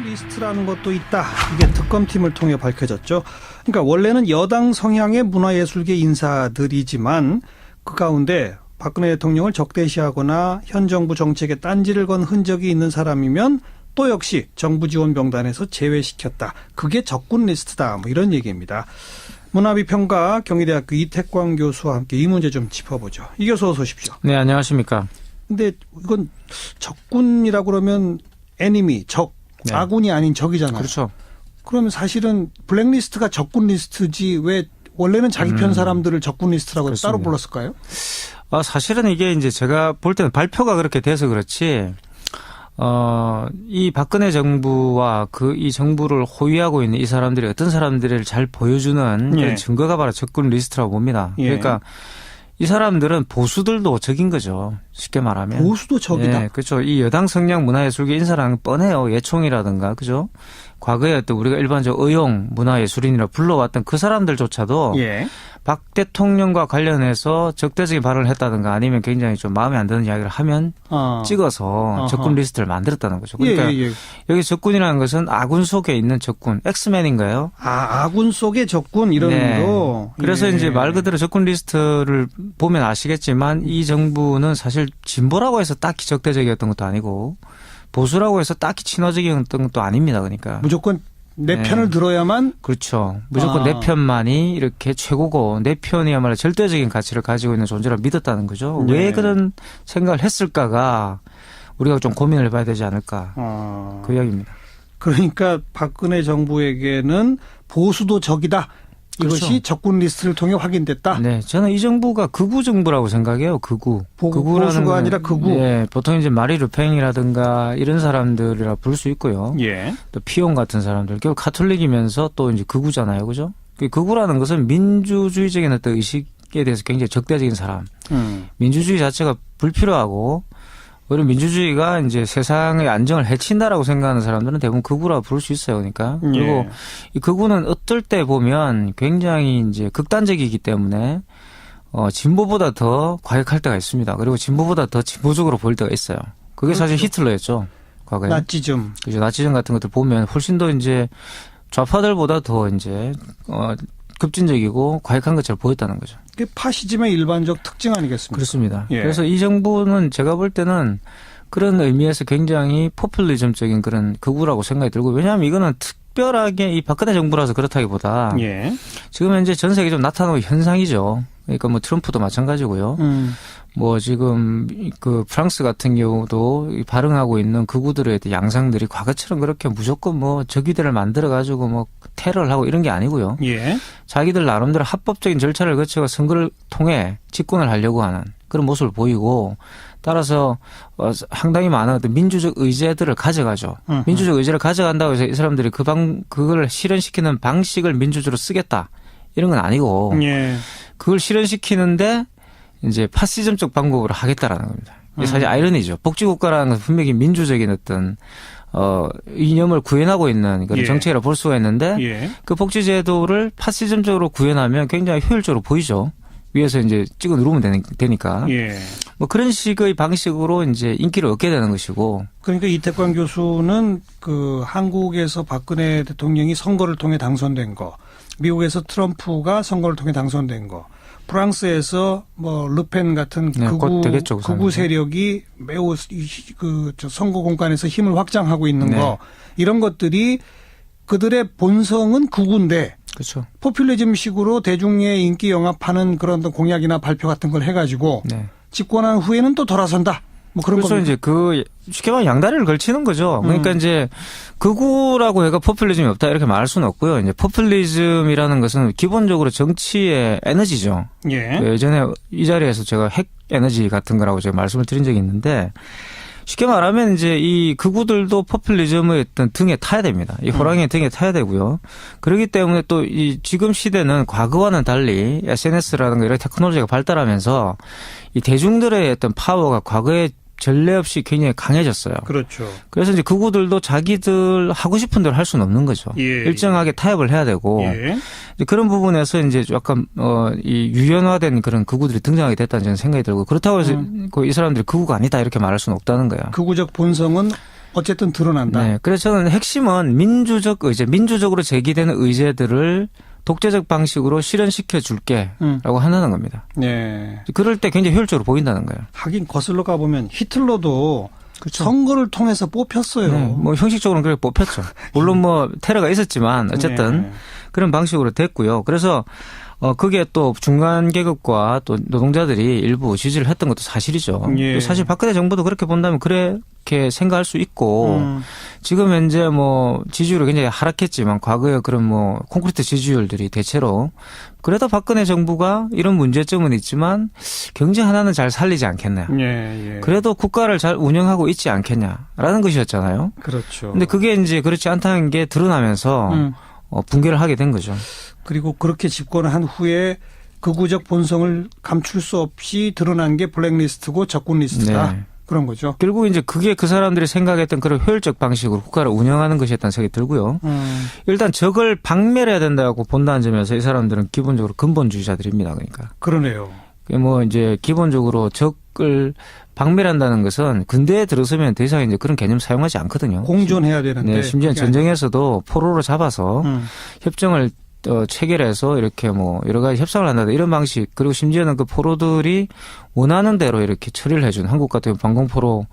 리스트라는 것도 있다. 이게 특검팀을 통해 밝혀졌죠. 그러니까 원래는 여당 성향의 문화예술계 인사들이지만 그 가운데 박근혜 대통령을 적대시하거나 현 정부 정책에 딴지를 건 흔적이 있는 사람이면 또 역시 정부 지원 명단에서 제외시켰다. 그게 적군 리스트다. 뭐 이런 얘기입니다. 문화비평가 경희대학교 이태광 교수와 함께 이 문제 좀 짚어보죠. 이 교수 어서 오십시오. 네, 안녕하십니까. 근데 이건 적군이라고 그러면 애니미, 적, 네. 아군이 아닌 적이잖아요. 그렇죠. 그러면 사실은 블랙리스트가 적군 리스트지 왜 원래는 자기 편 사람들을 적군 리스트라고 그렇습니다. 따로 불렀을까요? 사실은 이게 이제 제가 볼 때는 발표가 그렇게 돼서 그렇지, 이 박근혜 정부와 이 정부를 호위하고 있는 이 사람들이 어떤 사람들을 잘 보여주는 예. 그런 증거가 바로 적군 리스트라고 봅니다. 예. 그러니까 이 사람들은 보수들도 적인 거죠. 쉽게 말하면. 보수도 적이다. 네, 그렇죠. 이 여당 성향 문화예술계 인사라는 건 뻔해요. 예총이라든가, 그죠? 과거에 어떤 우리가 일반적으로 의용 문화예술인이라 불러왔던 그 사람들조차도 예. 박 대통령과 관련해서 적대적인 발언을 했다든가 아니면 굉장히 좀 마음에 안 드는 이야기를 하면 찍어서 어허. 적군 리스트를 만들었다는 거죠. 그러니까 예. 여기 적군이라는 것은 아군 속에 있는 적군, 엑스맨인가요? 아군 속의 적군 이런 네. 의미로. 그래서 예. 이제 말 그대로 적군 리스트를 보면 아시겠지만 이 정부는 사실 진보라고 해서 딱히 적대적이었던 것도 아니고 보수라고 해서 딱히 친화적이었던 것도 아닙니다. 그러니까. 무조건 내 네. 편을 들어야만. 그렇죠. 무조건 내 편만이 이렇게 최고고 내 편이야말로 절대적인 가치를 가지고 있는 존재라 믿었다는 거죠. 네. 왜 그런 생각을 했을까가 우리가 좀 고민을 해봐야 되지 않을까. 그 이야기입니다. 그러니까 박근혜 정부에게는 보수도 적이다. 이것이 그렇죠. 적군 리스트를 통해 확인됐다. 네, 저는 이 정부가 극우 정부라고 생각해요. 극우. 보수가 아니라 극우. 네, 보통 이제 마리 르팽이라든가 이런 사람들이라 부를 수 있고요. 예. 또 피용 같은 사람들, 결국 카톨릭이면서 또 이제 극우잖아요, 그죠? 그 극우라는 것은 민주주의적인 어떤 의식에 대해서 굉장히 적대적인 사람. 민주주의 자체가 불필요하고 오히려 민주주의가 이제 세상의 안정을 해친다라고 생각하는 사람들은 대부분 극우라고 부를 수 있어요. 그러니까. 그리고 이 극우는 어떨 때 보면 굉장히 이제 극단적이기 때문에 진보보다 더 과격할 때가 있습니다. 그리고 진보보다 더 진보적으로 보일 때가 있어요. 그게 그렇죠. 사실 히틀러였죠. 과거에. 나치즘. 그죠. 나치즘 같은 것들 보면 훨씬 더 이제 좌파들보다 더 이제 급진적이고 과격한 것처럼 보였다는 거죠. 그게 파시즘의 일반적 특징 아니겠습니까? 그렇습니다. 예. 그래서 이 정부는 제가 볼 때는 그런 의미에서 굉장히 포퓰리즘적인 그런 극우라고 생각이 들고, 왜냐하면 이거는 특별하게 이 박근혜 정부라서 그렇다기보다 예. 지금 현재 전 세계적으로 나타나는 현상이죠. 그러니까 뭐 트럼프도 마찬가지고요. 뭐 지금 그 프랑스 같은 경우도 발응하고 있는 극우들의 양상들이 과거처럼 그렇게 무조건 뭐 적이들을 만들어 가지고 뭐 테러를 하고 이런 게 아니고요. 예. 자기들 나름대로 합법적인 절차를 거쳐 선거를 통해 집권을 하려고 하는 그런 모습을 보이고, 따라서 상당히 많은 어떤 민주적 의제들을 가져가죠. 민주적 의제를 가져간다고 해서 이 사람들이 그걸 실현시키는 방식을 민주주의로 쓰겠다 이런 건 아니고, 예. 그걸 실현시키는데 이제 파시즘적 방법으로 하겠다라는 겁니다. 이게 사실 아이러니죠. 복지국가라는 것은 분명히 민주적인 어떤 이념을 구현하고 있는 그런 예. 정책이라 볼 수가 있는데, 예. 그 복지제도를 파시즘적으로 구현하면 굉장히 효율적으로 보이죠. 위에서 이제 찍어 누르면 되니까. 예. 뭐 그런 식의 방식으로 이제 인기를 얻게 되는 것이고. 그러니까 이태광 교수는 그 한국에서 박근혜 대통령이 선거를 통해 당선된 거, 미국에서 트럼프가 선거를 통해 당선된 거, 프랑스에서 뭐 르펜 같은 네, 곧 되겠죠, 극우 세력이 매우 선거 공간에서 힘을 확장하고 있는 네. 거, 이런 것들이 그들의 본성은 극우인데 그렇죠. 포퓰리즘식으로 대중의 인기 영합하는 그런 공약이나 발표 같은 걸 해가지고 네. 집권한 후에는 또 돌아선다. 뭐 그런 그래서 겁니다. 이제 쉽게 말하면 양다리를 걸치는 거죠. 그러니까 이제 극우라고 해가 포퓰리즘이 없다 이렇게 말할 수는 없고요. 이제 포퓰리즘이라는 것은 기본적으로 정치의 에너지죠. 예. 예전에 이 자리에서 제가 핵 에너지 같은 거라고 제가 말씀을 드린 적이 있는데, 쉽게 말하면 이제 이 극우들도 포퓰리즘의 어떤 등에 타야 됩니다. 이 호랑이의 등에 타야 되고요. 그렇기 때문에 또 이 지금 시대는 과거와는 달리 SNS라든가 이런 테크놀로지가 발달하면서 이 대중들의 어떤 파워가 과거에 전례 없이 굉장히 강해졌어요. 그렇죠. 그래서 이제 극우들도 자기들 하고 싶은 대로 할 수는 없는 거죠. 예, 일정하게 타협을 해야 되고, 예. 이제 그런 부분에서 이제 약간 이 유연화된 그런 극우들이 등장하게 됐다는 저는 생각이 들고, 그렇다고 해서 이 사람들이 극우가 아니다 이렇게 말할 수는 없다는 거예요. 극우적 본성은 어쨌든 드러난다. 네. 그래서 저는 핵심은 민주적 의제, 민주적으로 제기되는 의제들을 독재적 방식으로 실현시켜 줄게라고 하는 겁니다. 네. 그럴 때 굉장히 효율적으로 보인다는 거예요. 하긴 거슬러 가보면 히틀러도 그렇죠. 선거를 통해서 뽑혔어요. 네. 뭐 형식적으로는 그렇게 뽑혔죠. 물론 뭐 테러가 있었지만 어쨌든 네. 그런 방식으로 됐고요. 그래서 그게 또 중간 계급과 또 노동자들이 일부 지지를 했던 것도 사실이죠. 예. 사실 박근혜 정부도 그렇게 본다면 그렇게 생각할 수 있고 지금 현재 뭐 지지율이 굉장히 하락했지만 과거에 그런 뭐 콘크리트 지지율들이 대체로 그래도 박근혜 정부가 이런 문제점은 있지만 경제 하나는 잘 살리지 않겠냐. 예, 예. 그래도 국가를 잘 운영하고 있지 않겠냐라는 것이었잖아요. 그렇죠. 근데 그게 이제 그렇지 않다는 게 드러나면서 붕괴를 하게 된 거죠. 그리고 그렇게 집권을 한 후에 극우적 본성을 감출 수 없이 드러난 게 블랙리스트고 적군리스트다. 네. 그런 거죠. 결국 이제 그게 그 사람들이 생각했던 그런 효율적 방식으로 국가를 운영하는 것이었다는 생각이 들고요. 일단 적을 박멸해야 된다고 본다는 점에서 이 사람들은 기본적으로 근본주의자들입니다. 그러니까. 그러네요. 뭐 이제 기본적으로 적을 박멸한다는 것은 근대에 들어서면 더 이상 이제 그런 개념 사용하지 않거든요. 공존해야 되는데. 네, 심지어 전쟁에서도 포로로 잡아서 협정을 체결해서 이렇게 뭐 여러 가지 협상을 한다 이런 방식 그리고 심지어는 그 포로들이 원하는 대로 이렇게 처리를 해준 한국 같은 방공포로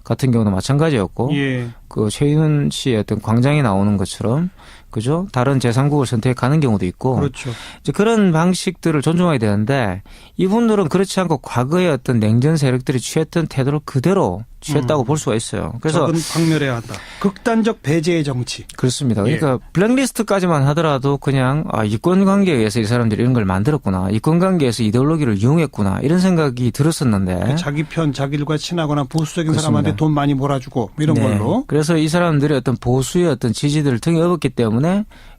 같은 경우도 마찬가지였고 예. 그 최윤 씨의 어떤 광장에 나오는 것처럼 그죠? 다른 제3국을 선택하는 경우도 있고. 그렇죠. 이제 그런 방식들을 존중해야 되는데 이분들은 그렇지 않고 과거의 어떤 냉전 세력들이 취했던 태도를 그대로 취했다고 볼 수가 있어요. 그래서 적은 박멸해야 한다. 극단적 배제의 정치. 그렇습니다. 그러니까 블랙리스트까지만 하더라도 그냥 이권 관계에 의해서 이 사람들이 이런 걸 만들었구나. 이권 관계에서 이데올로기를 이용했구나. 이런 생각이 들었었는데. 자기 편 자기들과 친하거나 보수적인 그렇습니다. 사람한테 돈 많이 몰아주고 이런 네. 걸로. 그래서 이 사람들이 어떤 보수의 어떤 지지들을 등에 업었기 때문에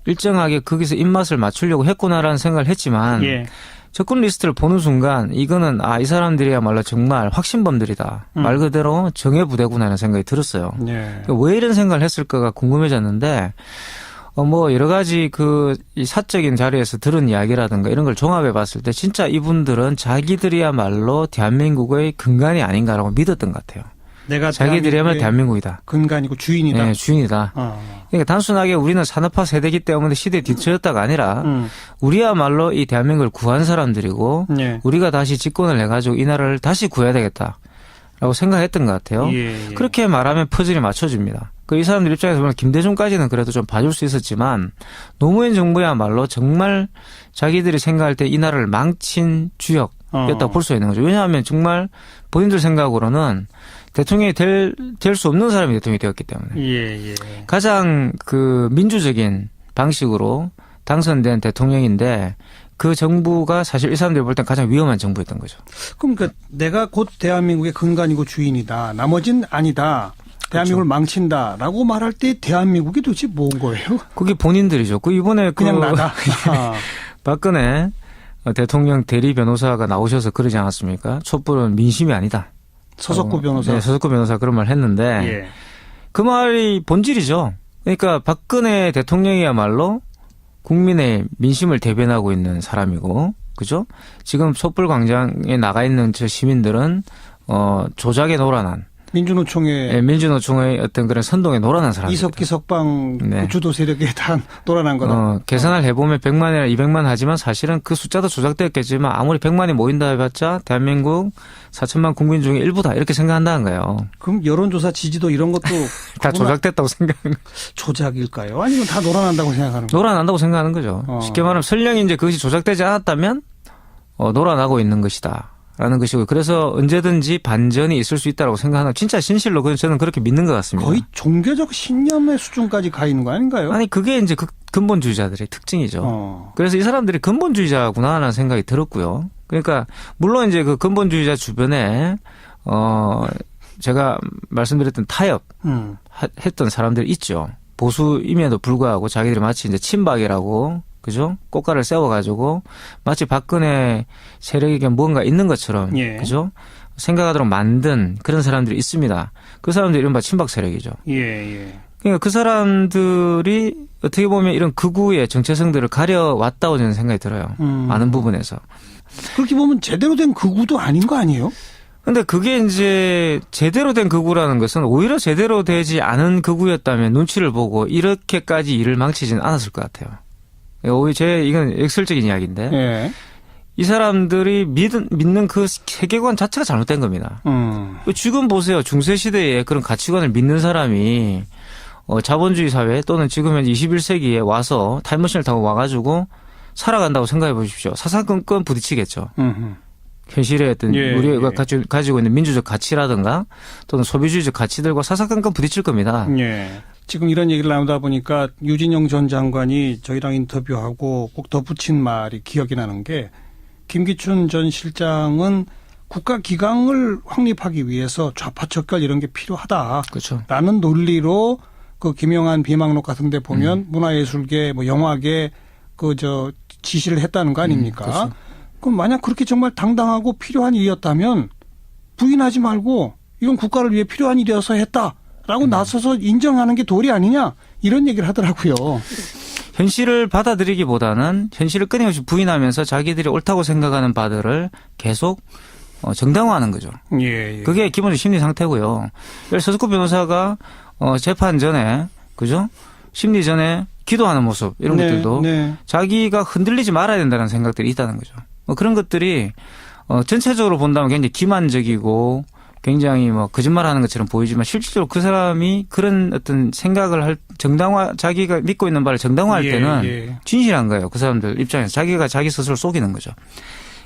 일정하게 거기서 입맛을 맞추려고 했구나라는 생각을 했지만 예. 적군 리스트를 보는 순간 이거는 이 사람들이야말로 정말 확신범들이다. 말 그대로 정예부대구나 하는 생각이 들었어요. 예. 왜 이런 생각을 했을까가 궁금해졌는데 뭐 여러 가지 이 사적인 자리에서 들은 이야기라든가 이런 걸 종합해 봤을 때 진짜 이분들은 자기들이야말로 대한민국의 근간이 아닌가라고 믿었던 것 같아요. 내가 자기들이야말로 대한민국이다. 근간이고 주인이다. 네, 주인이다. 그러니까 단순하게 우리는 산업화 세대이기 때문에 시대에 뒤처졌다가 아니라 우리야말로 이 대한민국을 구한 사람들이고 예. 우리가 다시 집권을 해가지고 이 나라를 다시 구해야 되겠다라고 생각했던 것 같아요. 예. 그렇게 말하면 퍼즐이 맞춰집니다. 이 사람들 입장에서 보면 김대중까지는 그래도 좀 봐줄 수 있었지만 노무현 정부야말로 정말 자기들이 생각할 때 이 나라를 망친 주역이었다고 볼 수 있는 거죠. 왜냐하면 정말 본인들 생각으로는 대통령이 될 수 없는 사람이 대통령이 되었기 때문에 예. 가장 민주적인 방식으로 당선된 대통령인데 그 정부가 사실 이 사람들이 볼 땐 가장 위험한 정부였던 거죠. 그러니까 내가 곧 대한민국의 근간이고 주인이다. 나머진 아니다. 대한민국을 망친다라고 말할 때 대한민국이 도대체 뭔 거예요? 그게 본인들이죠. 이번에 그냥 나다. 박근혜 대통령 대리 변호사가 나오셔서 그러지 않았습니까? 촛불은 민심이 아니다. 서석구 변호사. 네, 서석구 변호사 그런 말 했는데 예. 그 말이 본질이죠. 그러니까 박근혜 대통령이야말로 국민의 민심을 대변하고 있는 사람이고, 그죠? 지금 촛불 광장에 나가 있는 저 시민들은 조작에 노란한 민주노총의 어떤 그런 선동에 노란한 사람들. 이석기 석방 네. 주도 세력에 다 노란한 거다. 계산을 해보면 100만이나 200만 하지만 사실은 그 숫자도 조작됐겠지만 아무리 100만이 모인다 해봤자 대한민국 4천만 국민 중에 일부다 이렇게 생각한다는 거예요. 그럼 여론조사 지지도 이런 것도 다 조작됐다고 생각하는 거죠. 조작일까요? 아니면 다 노란한다고 생각하는 거예요? 노란한다고 생각하는 거죠. 쉽게 말하면 설령 이제 그것이 조작되지 않았다면 노란하고 있는 것이다. 라는 것이고 그래서 언제든지 반전이 있을 수 있다고 생각하는 진짜 진실로 저는 그렇게 믿는 것 같습니다. 거의 종교적 신념의 수준까지 가 있는 거 아닌가요? 아니 그게 이제 근본주의자들의 특징이죠. 그래서 이 사람들이 근본주의자구나 하는 생각이 들었고요. 그러니까 물론 이제 그 근본주의자 주변에 제가 말씀드렸던 타협 했던 사람들이 있죠. 보수임에도 불구하고 자기들이 마치 이제 친박이라고 그죠? 꽃가를 세워가지고 마치 박근혜 세력에게 뭔가 있는 것처럼 예. 그죠? 생각하도록 만든 그런 사람들이 있습니다. 그 사람들이 이른바 친박 세력이죠. 예. 그러니까 그 사람들이 어떻게 보면 이런 극우의 정체성들을 가려왔다고 저는 생각이 들어요. 많은 부분에서. 그렇게 보면 제대로 된 극우도 아닌 거 아니에요? 근데 그게 이제 제대로 된 극우라는 것은 오히려 제대로 되지 않은 극우였다면 눈치를 보고 이렇게까지 일을 망치지는 않았을 것 같아요. 오히려 이건 역설적인 이야기인데 예. 이 사람들이 믿는 그 세계관 자체가 잘못된 겁니다. 지금 보세요. 중세시대에 그런 가치관을 믿는 사람이 자본주의 사회 또는 지금 현재 21세기에 와서 타임머신을 타고 와가지고 살아간다고 생각해 보십시오. 사사건건 부딪히겠죠. 현실의 어떤 우리가 가지고 있는 민주적 가치라든가 또는 소비주의적 가치들과 사사건건 부딪힐 겁니다. 예. 지금 이런 얘기를 나누다 보니까 유진영 전 장관이 저희랑 인터뷰하고 꼭 덧붙인 말이 기억이 나는 게 김기춘 전 실장은 국가기강을 확립하기 위해서 좌파척결 이런 게 필요하다. 그렇죠. 라는 논리로 그 김영한 비망록 같은 데 보면 문화예술계 뭐 영화계 지시를 했다는 거 아닙니까? 그렇죠. 그럼 만약 그렇게 정말 당당하고 필요한 일이었다면 부인하지 말고 이건 국가를 위해 필요한 일이어서 했다라고 나서서 인정하는 게 도리 아니냐 이런 얘기를 하더라고요. 현실을 받아들이기보다는 현실을 끊임없이 부인하면서 자기들이 옳다고 생각하는 바들을 계속 정당화하는 거죠. 예. 그게 기본적 심리 상태고요. 서석구 변호사가 재판 전에 그죠? 심리 전에 기도하는 모습 이런 것들도 자기가 흔들리지 말아야 된다는 생각들이 있다는 거죠. 그런 것들이 전체적으로 본다면 굉장히 기만적이고 굉장히 거짓말하는 것처럼 보이지만 실질적으로 그 사람이 그런 어떤 생각을 자기가 믿고 있는 바를 정당화할 때는 진실한 거예요. 그 사람들 입장에서 자기가 자기 스스로 속이는 거죠.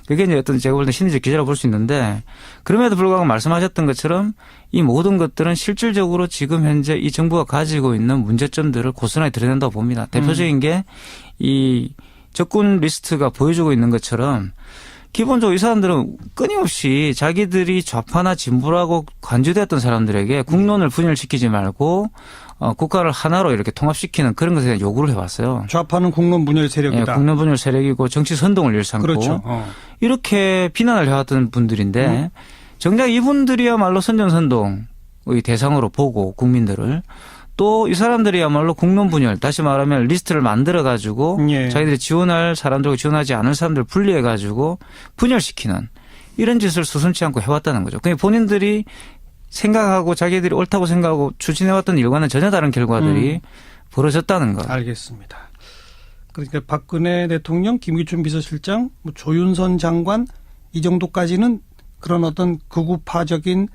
그게 이제 어떤 제가 볼 때 심리적 기제라고 볼 수 있는데 그럼에도 불구하고 말씀하셨던 것처럼 이 모든 것들은 실질적으로 지금 현재 이 정부가 가지고 있는 문제점들을 고스란히 드러낸다고 봅니다. 대표적인 게 이 적군 리스트가 보여주고 있는 것처럼 기본적으로 이 사람들은 끊임없이 자기들이 좌파나 진보라고 간주되었던 사람들에게 국론을 분열시키지 말고 국가를 하나로 이렇게 통합시키는 그런 것에 대한 요구를 해왔어요. 좌파는 국론 분열 세력이다. 예, 국론 분열 세력이고 정치 선동을 일삼고 그렇죠. 이렇게 비난을 해왔던 분들인데 정작 이분들이야말로 선전선동의 대상으로 보고 국민들을 또 이 사람들이야말로 국론 분열 다시 말하면 리스트를 만들어 가지고 자기들이 지원할 사람들과 지원하지 않을 사람들을 분리해 가지고 분열시키는 이런 짓을 서슴지 않고 해왔다는 거죠. 그러니까 본인들이 생각하고 자기들이 옳다고 생각하고 추진해왔던 일과는 전혀 다른 결과들이 벌어졌다는 것. 알겠습니다. 그러니까 박근혜 대통령, 김기춘 비서실장, 조윤선 장관 이 정도까지는 그런 어떤 극우파적인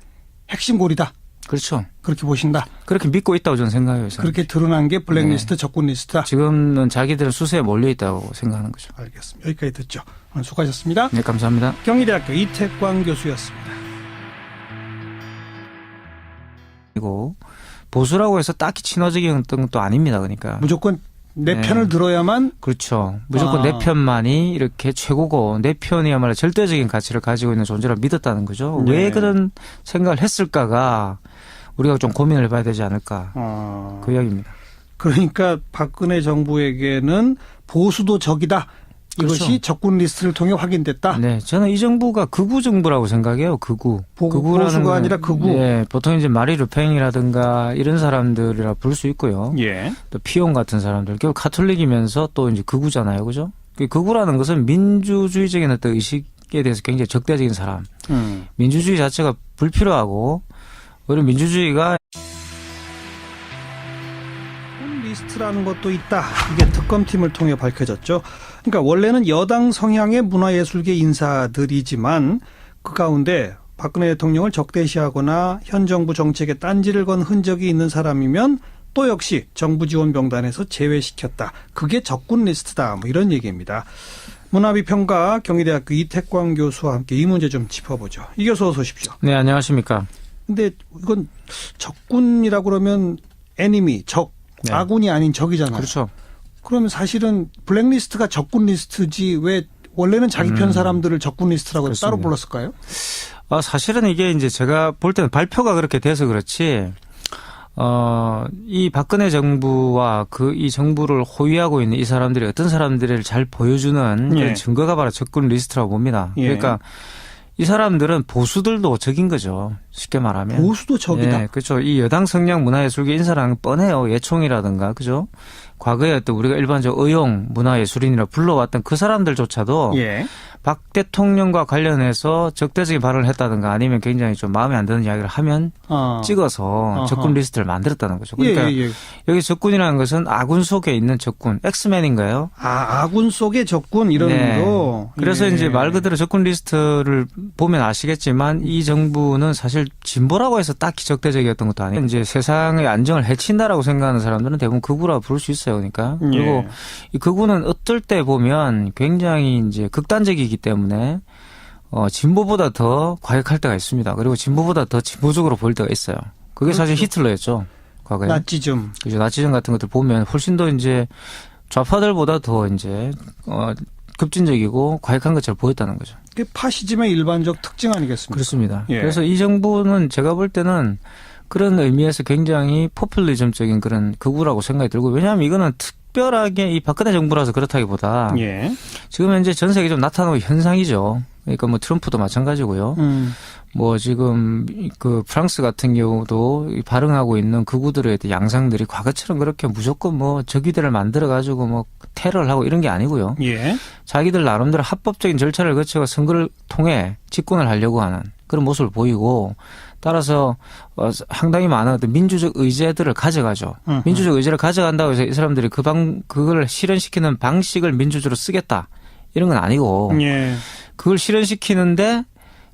핵심고리다. 그렇죠. 그렇게 보신다. 그렇게 믿고 있다고 저는 생각해요. 그렇게 드러난 게 블랙리스트, 적군리스트다. 지금은 자기들은 수세에 몰려 있다고 생각하는 거죠. 알겠습니다. 여기까지 듣죠. 오늘 수고하셨습니다. 네, 감사합니다. 경희대학교 이태광 교수였습니다. 그리고 보수라고 해서 딱히 친화적인 것도 아닙니다. 그러니까 무조건 내 편을 들어야만. 그렇죠. 무조건 내 편만이 이렇게 최고고 내 편이야말로 절대적인 가치를 가지고 있는 존재라 믿었다는 거죠. 왜 그런 생각을 했을까가 우리가 좀 고민을 해봐야 되지 않을까. 그 이야기입니다. 그러니까 박근혜 정부에게는 보수도 적이다. 이것이 그렇죠. 적군 리스트를 통해 확인됐다. 네, 저는 이 정부가 극우 정부라고 생각해요. 극우. 보수가 아니라 극우. 네, 보통 이제 마리 르팽이라든가 이런 사람들이라 부를 수 있고요. 예. 또 피용 같은 사람들, 결국 카톨릭이면서 또 이제 극우잖아요, 그죠? 극우라는 것은 민주주의적인 어떤 의식에 대해서 굉장히 적대적인 사람. 민주주의 자체가 불필요하고 오히려 민주주의가 리스트라는 것도 있다. 이게 특검팀을 통해 밝혀졌죠. 그러니까 원래는 여당 성향의 문화예술계 인사들이지만 그 가운데 박근혜 대통령을 적대시하거나 현 정부 정책에 딴지를 건 흔적이 있는 사람이면 또 역시 정부 지원 명단에서 제외시켰다. 그게 적군 리스트다. 뭐 이런 얘기입니다. 문화비평가 경희대학교 이태광 교수와 함께 이 문제 좀 짚어보죠. 이 교수 어서 오십시오. 네, 안녕하십니까. 근데 이건 적군이라고 그러면 애니미, 적. 네. 아군이 아닌 적이잖아요. 그렇죠. 그러면 사실은 블랙리스트가 적군 리스트지 왜 원래는 자기 편 사람들을 적군 리스트라고 그렇습니다. 따로 불렀을까요? 사실은 이게 이제 제가 볼 때는 발표가 그렇게 돼서 그렇지, 이 박근혜 정부와 이 정부를 호위하고 있는 이 사람들이 어떤 사람들을 잘 보여주는 그런 증거가 바로 적군 리스트라고 봅니다. 그러니까 이 사람들은 보수들도 적인 거죠. 쉽게 말하면. 보수도 적이다. 네, 그렇죠. 이 여당 성향 문화예술계 인사라는 건 뻔해요. 예총이라든가, 그죠? 과거에 어떤 우리가 일반적으로 의용 문화예술인이라 불러왔던 그 사람들조차도 박 대통령과 관련해서 적대적인 발언을 했다든가 아니면 굉장히 좀 마음에 안 드는 이야기를 하면 찍어서 적군 리스트를 만들었다는 거죠. 그러니까 여기 적군이라는 것은 아군 속에 있는 적군, 엑스맨인가요? 아군 속의 적군 이런 의미로. 그래서 이제 말 그대로 적군 리스트를 보면 아시겠지만 이 정부는 사실 진보라고 해서 딱히 적대적이었던 것도 아니에요. 이제 세상의 안정을 해친다라고 생각하는 사람들은 대부분 극우라고 부를 수 있어요. 그러니까. 그리고 이 극우는 어떨 때 보면 굉장히 이제 극단적이기 때문에 진보보다 더 과격할 때가 있습니다. 그리고 진보보다 더 진보적으로 보일 때가 있어요. 그게 사실 히틀러였죠. 과거에. 나치즘. 그죠. 나치즘 같은 것들 보면 훨씬 더 이제 좌파들보다 더 이제 급진적이고 과격한 것처럼 보였다는 거죠. 그게 파시즘의 일반적 특징 아니겠습니까? 그렇습니다. 그래서 이 정부는 제가 볼 때는 그런 의미에서 굉장히 포퓰리즘적인 그런 극우라고 생각이 들고, 왜냐하면 이거는 특별하게 이 박근혜 정부라서 그렇다기보다 지금 현재 전 세계적으로 나타나는 현상이죠. 그러니까 뭐 트럼프도 마찬가지고요. 뭐 지금 그 프랑스 같은 경우도 발응하고 있는 극우들의 양상들이 과거처럼 그렇게 무조건 뭐 적의대를 만들어 가지고 뭐 테러를 하고 이런 게 아니고요. 자기들 나름대로 합법적인 절차를 거쳐서 선거를 통해 집권을 하려고 하는 그런 모습을 보이고, 따라서 상당히 많은 어떤 민주적 의제들을 가져가죠. 민주적 의제를 가져간다고 해서 이 사람들이 그걸 실현시키는 방식을 민주주의로 쓰겠다 이런 건 아니고, 그걸 실현시키는데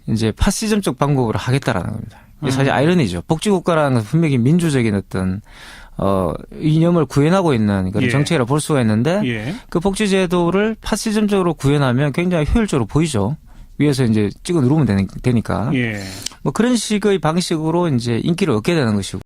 이제 파시즘적 방법으로 하겠다라는 겁니다. 이게 사실 아이러니죠. 복지국가라는 것은 분명히 민주적인 어떤 이념을 구현하고 있는 그런 정책이라고 볼 수가 있는데 그 복지제도를 파시즘적으로 구현하면 굉장히 효율적으로 보이죠. 위에서 이제 찍어 누르면 되니까. 뭐 그런 식의 방식으로 이제 인기를 얻게 되는 것이고.